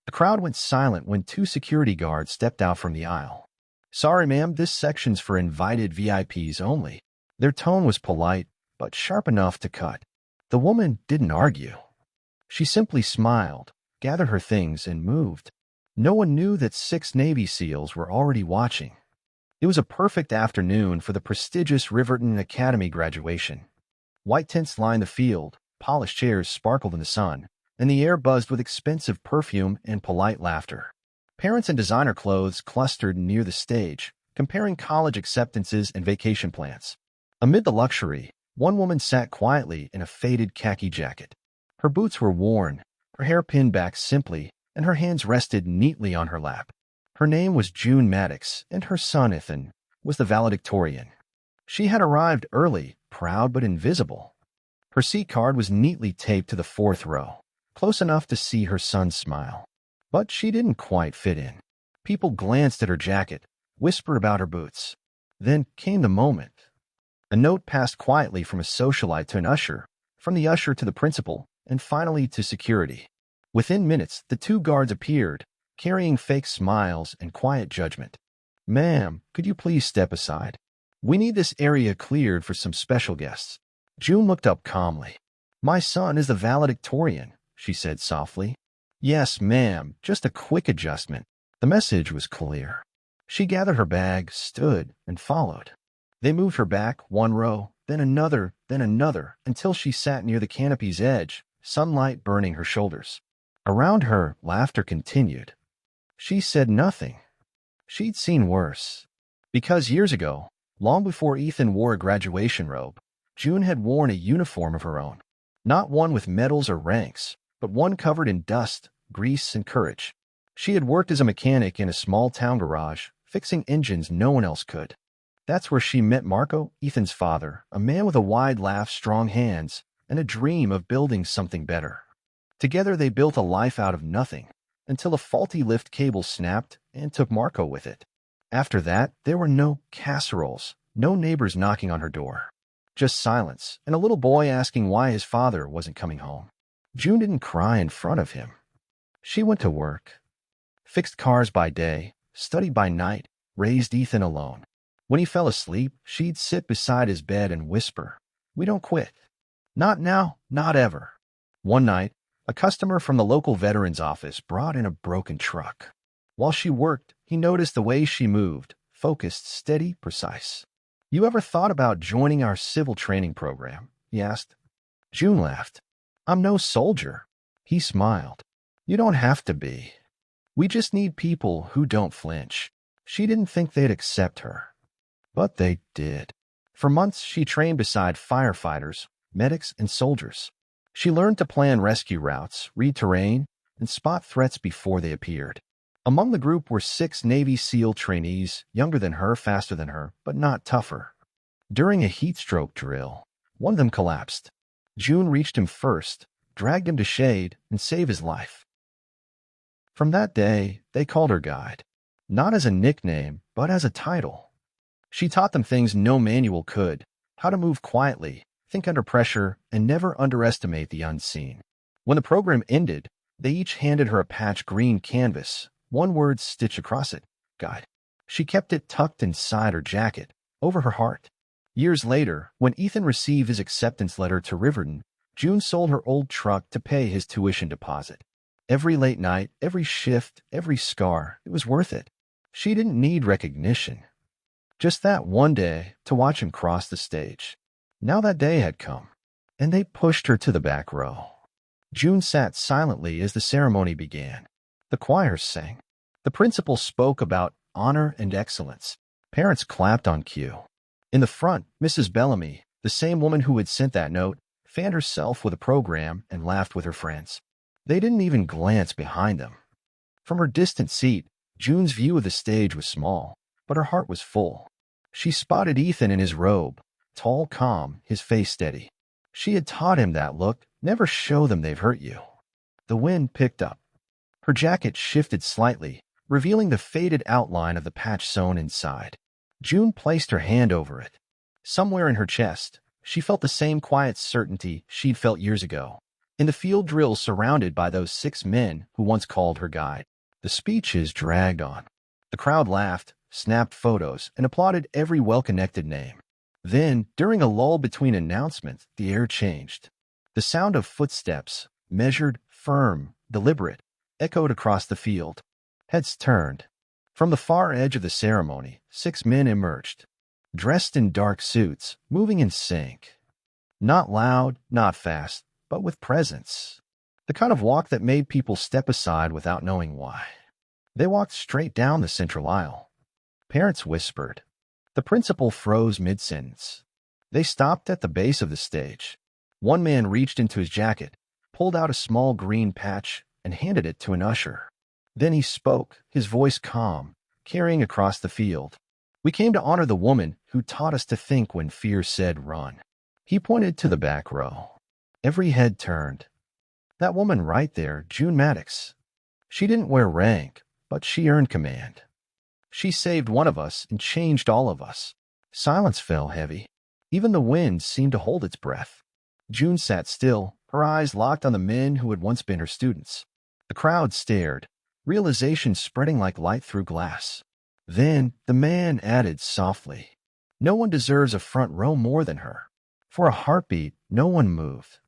The crowd went silent when two security guards stepped out from the aisle. "Sorry, ma'am, this section's for invited VIPs only." Their tone was polite, but sharp enough to cut. The woman didn't argue. She simply smiled, gathered her things, and moved. No one knew that 6 Navy SEALs were already watching. It was a perfect afternoon for the prestigious Riverton Academy graduation. White tents lined the field, polished chairs sparkled in the sun, and the air buzzed with expensive perfume and polite laughter. Parents in designer clothes clustered near the stage, comparing college acceptances and vacation plans. Amid the luxury, one woman sat quietly in a faded khaki jacket. Her boots were worn, her hair pinned back simply, and her hands rested neatly on her lap. Her name was June Maddox, and her son, Ethan, was the valedictorian. She had arrived early, proud but invisible. Her seat card was neatly taped to the 4th row, close enough to see her son's smile. But she didn't quite fit in. People glanced at her jacket, whispered about her boots. Then came the moment. A note passed quietly from a socialite to an usher, from the usher to the principal, and finally to security. Within minutes, the 2 guards appeared, carrying fake smiles and quiet judgment. "Ma'am, could you please step aside? We need this area cleared for some special guests." June looked up calmly. "My son is the valedictorian," she said softly. "Yes, ma'am, just a quick adjustment." The message was clear. She gathered her bag, stood, and followed. They moved her back 1 row, then another, until she sat near the canopy's edge, sunlight burning her shoulders. Around her, laughter continued. She said nothing. She'd seen worse. Because years ago, long before Ethan wore a graduation robe, June had worn a uniform of her own. Not one with medals or ranks, but one covered in dust, grease, and courage. She had worked as a mechanic in a small-town garage, fixing engines no one else could. That's where she met Marco, Ethan's father, a man with a wide laugh, strong hands, and a dream of building something better. Together they built a life out of nothing, until a faulty lift cable snapped and took Marco with it. After that, there were no casseroles, no neighbors knocking on her door. Just silence, and a little boy asking why his father wasn't coming home. June didn't cry in front of him. She went to work. Fixed cars by day, studied by night, raised Ethan alone. When he fell asleep, she'd sit beside his bed and whisper, "We don't quit. Not now, not ever." One night, a customer from the local veterans office brought in a broken truck. While she worked, he noticed the way she moved, focused, steady, precise. "You ever thought about joining our civil training program?" he asked. June laughed. "I'm no soldier." He smiled. "You don't have to be. We just need people who don't flinch." She didn't think they'd accept her. But they did. For months, she trained beside firefighters, medics, and soldiers. She learned to plan rescue routes, read terrain, and spot threats before they appeared. Among the group were 6 Navy SEAL trainees, younger than her, faster than her, but not tougher. During a heat stroke drill, one of them collapsed. June reached him first, dragged him to shade, and saved his life. From that day, they called her guide, not as a nickname, but as a title. She taught them things no manual could: how to move quietly, think under pressure, and never underestimate the unseen. When the program ended, they each handed her a patch green canvas, one word stitched across it: guide. She kept it tucked inside her jacket, over her heart. Years later, when Ethan received his acceptance letter to Riverton, June sold her old truck to pay his tuition deposit. Every late night, every shift, every scar, it was worth it. She didn't need recognition. Just that one day to watch him cross the stage. Now that day had come, and they pushed her to the back row. June sat silently as the ceremony began. The choir sang. The principal spoke about honor and excellence. Parents clapped on cue. In the front, Mrs. Bellamy, the same woman who had sent that note, fanned herself with a program and laughed with her friends. They didn't even glance behind them. From her distant seat, June's view of the stage was small, but her heart was full. She spotted Ethan in his robe, tall, calm, his face steady. She had taught him that look: never show them they've hurt you. The wind picked up. Her jacket shifted slightly, revealing the faded outline of the patch sewn inside. June placed her hand over it. Somewhere in her chest, she felt the same quiet certainty she'd felt years ago. in the field drill surrounded by those 6 men who once called her guide. The speeches dragged on. The crowd laughed, snapped photos, and applauded every well-connected name. Then, during a lull between announcements, the air changed. The sound of footsteps, measured, firm, deliberate, echoed across the field. Heads turned. From the far edge of the ceremony, 6 men emerged, dressed in dark suits, moving in sync. Not loud, not fast, but with presence. The kind of walk that made people step aside without knowing why. They walked straight down the central aisle. Parents whispered. The principal froze mid-sentence. They stopped at the base of the stage. One man reached into his jacket, pulled out a small green patch, and handed it to an usher. Then he spoke, his voice calm, carrying across the field. We came to honor the woman who taught us to think when fear said run. He pointed to the back row. Every head turned. That woman right there, June Maddox. She didn't wear rank, but she earned command. She saved one of us and changed all of us. Silence fell heavy. Even the wind seemed to hold its breath. June sat still, her eyes locked on the men who had once been her students. The crowd stared, realization spreading like light through glass. Then the man added softly, "No one deserves a front row more than her." For a heartbeat, no one moved.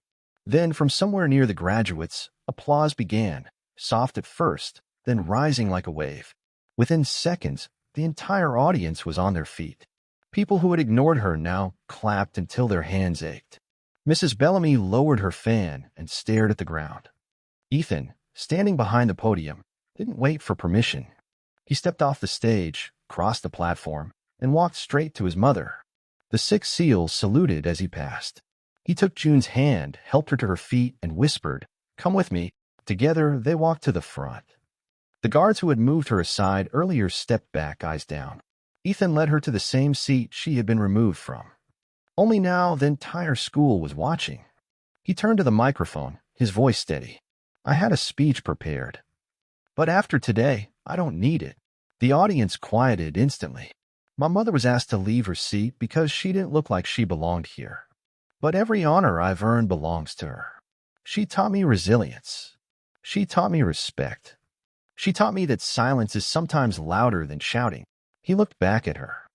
Then from somewhere near the graduates, applause began, soft at first, then rising like a wave. Within seconds, the entire audience was on their feet. People who had ignored her now clapped until their hands ached. Mrs. Bellamy lowered her fan and stared at the ground. Ethan, standing behind the podium, didn't wait for permission. He stepped off the stage, crossed the platform, and walked straight to his mother. The 6 SEALs saluted as he passed. He took June's hand, helped her to her feet, and whispered, "Come with me." Together, they walked to the front. The guards who had moved her aside earlier stepped back, eyes down. Ethan led her to the same seat she had been removed from. Only now the entire school was watching. He turned to the microphone, his voice steady. "I had a speech prepared. But after today, I don't need it." The audience quieted instantly. My mother was asked to leave her seat because she didn't look like she belonged here. But every honor I've earned belongs to her. She taught me resilience. She taught me respect. She taught me that silence is sometimes louder than shouting. He looked back at her.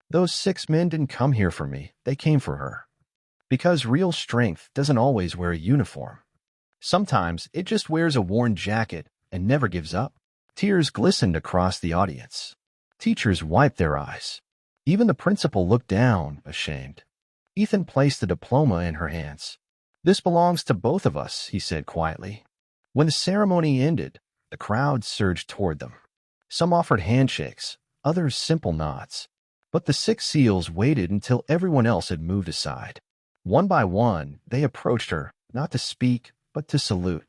Those 6 men didn't come here for me. They came for her. Because real strength doesn't always wear a uniform. Sometimes it just wears a worn jacket and never gives up. Tears glistened across the audience. Teachers wiped their eyes. Even the principal looked down, ashamed. Ethan placed the diploma in her hands. "This belongs to both of us," he said quietly. When the ceremony ended, the crowd surged toward them. Some offered handshakes, others simple nods. But the 6 SEALs waited until everyone else had moved aside. One by one, they approached her, not to speak, but to salute.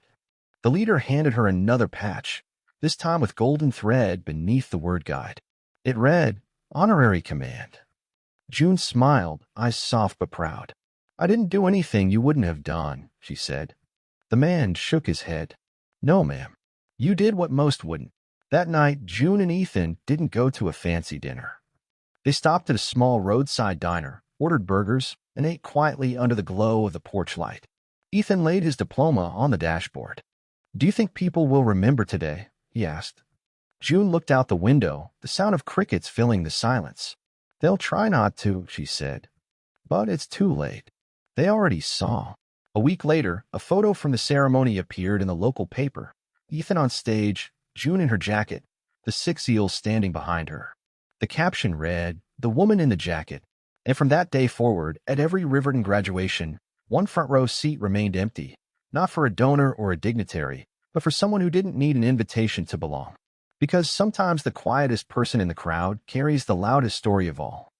The leader handed her another patch, this time with golden thread beneath the word guide. It read, "Honorary Command." June smiled, eyes soft but proud. "I didn't do anything you wouldn't have done," she said. The man shook his head. "No, ma'am. You did what most wouldn't." That night, June and Ethan didn't go to a fancy dinner. They stopped at a small roadside diner, ordered burgers, and ate quietly under the glow of the porch light. Ethan laid his diploma on the dashboard. "Do you think people will remember today?" he asked. June looked out the window, the sound of crickets filling the silence. "They'll try not to," she said. "But it's too late. They already saw." A week later, a photo from the ceremony appeared in the local paper. Ethan on stage, June in her jacket, the 6 SEALs standing behind her. The caption read, "The woman in the jacket." And from that day forward, at every Riverton graduation, one front row seat remained empty, not for a donor or a dignitary, but for someone who didn't need an invitation to belong. Because sometimes the quietest person in the crowd carries the loudest story of all.